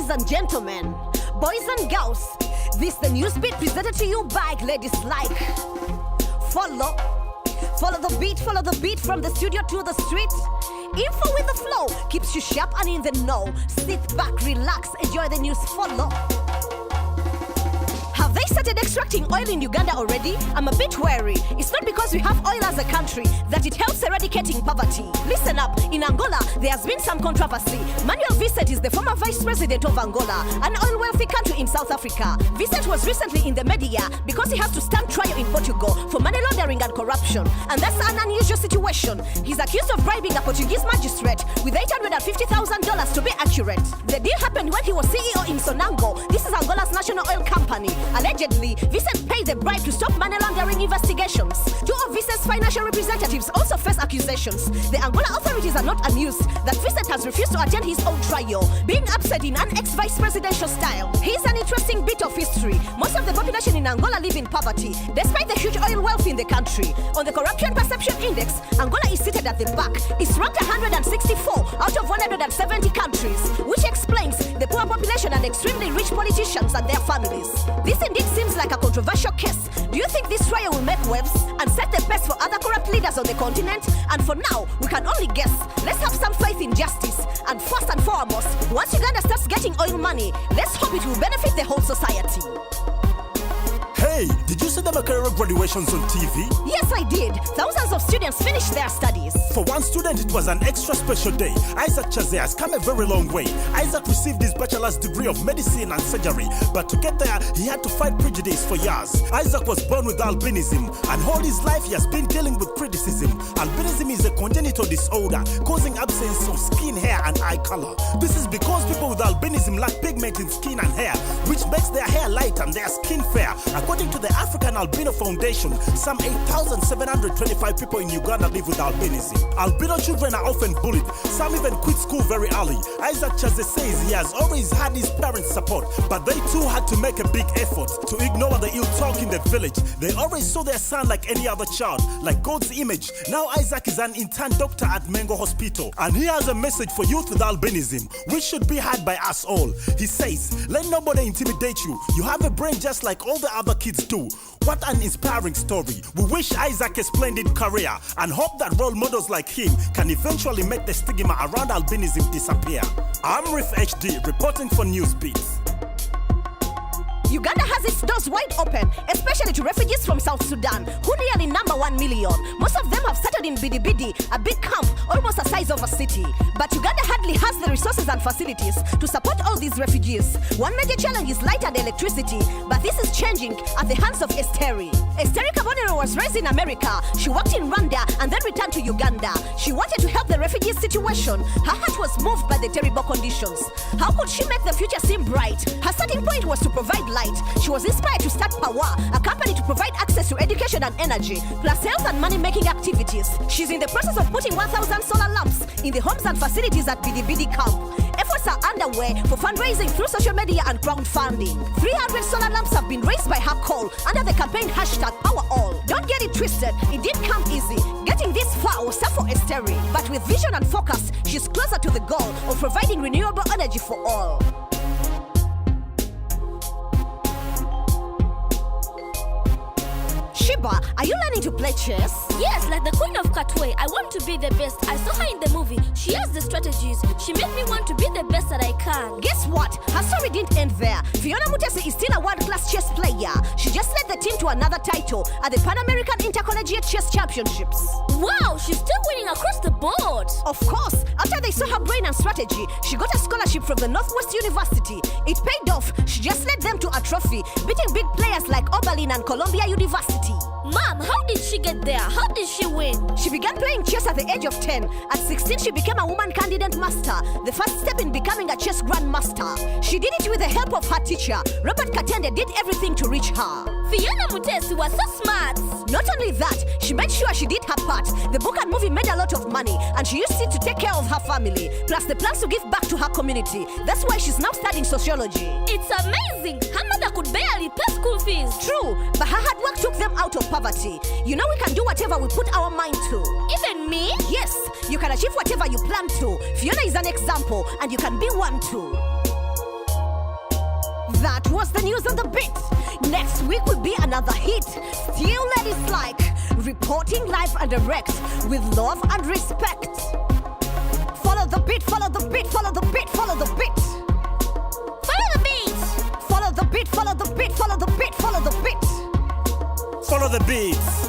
ladies and gentlemen, boys and girls, this the NEWZBEAT presented to you by ladies like Follow the beat from the studio to the street. Info with the flow keeps you sharp and in the know. Sit back, relax, enjoy the news. Follow. Have they started extracting oil in Uganda already? I'm a bit wary. It's not because we have oil as a country that it helps eradicating poverty. Listen up, in Angola, there has been some controversy. Manuel Vicente is the former vice president of Angola, an oil-wealthy country in South Africa. Vicente was recently in the media because he has to stand trial in Portugal for money laundering and corruption. And that's an unusual situation. He's accused of bribing a Portuguese magistrate with $850,000 to be accurate. The deal happened when he was CEO in Sonangol. This is Angola's national oil company. Allegedly, Vicente paid the bribe to stop money laundering investigations. Two of Vicente's financial representatives also face accusations. The Angola authorities are not amused that Vicente has refused to attend his own trial, being upset in an ex-vice presidential style. Here's an interesting bit of history. Most of the population in Angola live in poverty, despite the huge oil wealth in the country. On the Corruption Perception Index, Angola is seated at the back. It's ranked 164 out of 170 countries, which explains the poor population and extremely rich politicians and their families. This indeed seems like a controversial case. Do you think this trial will make waves and set the pace for other corrupt leaders on the continent? And for now, we can only guess. Let's have some faith in justice. And first and foremost, once Uganda starts getting oil money, let's hope it will benefit the whole society. Hey, did you see the Makerere graduations on TV? Yes, I did. Thousands of students finished their studies. For one student, it was an extra special day. Isaac Chazé has come a very long way. Isaac received his bachelor's degree of medicine and surgery, but to get there, he had to fight prejudice for years. Isaac was born with albinism, and all his life he has been dealing with criticism. Albinism is a congenital disorder causing absence of skin, hair, and eye color. This is because people with albinism lack pigment in skin and hair, which makes their hair light and their skin fair. According to the African Albino Foundation, some 8,725 people in Uganda live with albinism. Albino children are often bullied. Some even quit school very early. Isaac Chazé says he has always had his parents' support, but they too had to make a big effort to ignore the ill talk in the village. They always saw their son like any other child, like God's image. Now Isaac is an intern doctor at Mengo Hospital, and he has a message for youth with albinism, which should be heard by us all. He says, let nobody intimidate you. You have a brain just like all the other kids do. What an inspiring story. We wish Isaac a splendid career and hope that role models like him can eventually make the stigma around albinism disappear. I'm Riff HD reporting for NEWZBEAT. Uganda has its doors wide open, especially to refugees from South Sudan, who nearly number 1 million. Most of them have started in Bidi, a big camp almost the size of a city. But Uganda hardly has the resources and facilities to support all these refugees. One major challenge is light and electricity, but this is changing at the hands of Esteri. Esteri Kabonero was raised in America. She worked in Rwanda and then returned to Uganda. She wanted to help the refugee situation. Her heart was moved by the terrible conditions. How could she make the future seem bright? Her starting point was to provide light. She was inspired to start Powahall, a company to provide access to education and energy, plus health and money-making activities. She's in the process of putting 1,000 solar lamps in the homes and facilities at Bidi camp. Efforts are underway for fundraising through social media and crowdfunding. 300 solar lamps have been raised by her call under the campaign hashtag Powahall. Don't get it twisted, it didn't come easy. Getting this far was tough for Esteri, but with vision and focus, she's closer to the goal of providing renewable energy for all. Shiba, are you learning to play chess? Yes, like the Queen of Katwe. I want to be the best. I saw her in the movie. She has the strategies. She made me want to be the best that I can. Guess what? Her story didn't end there. Phiona Muteesi is still a world-class chess player. She just led the team to another title at the Pan American Intercollegiate Chess Championships. Wow, she's still winning across the board. Of course. After they saw her brain and strategy, she got a scholarship from the Northwest University. It paid off. She just led them to a trophy, beating big players like Oberlin and Columbia University. Mom, how did she get there? How did she win? She began playing chess at the age of 10. At 16, she became a woman candidate master, the first step in becoming a chess grandmaster. She did it with the help of her teacher. Robert Katende did everything to reach her. Phiona Muteesi was so smart. Not only that, she made sure she did her part. The book and movie made a lot of money, and she used it to take care of her family, plus the plans to give back to her community. That's why she's now studying sociology. It's amazing. Her mother could barely pay school fees. True, but her hard work took them out of poverty. You know we can do whatever we put our mind to. Even me? Yes, you can achieve whatever you plan to. Phiona is an example, and you can be one too. That was the news on the beat. Next week will be another hit. Still ladies like reporting live and direct with love and respect. Follow the beat, follow the beat, follow the beat, follow the beat. Follow the beat. Follow the beat, follow the beat, follow the beat, follow the beat. Follow the beats.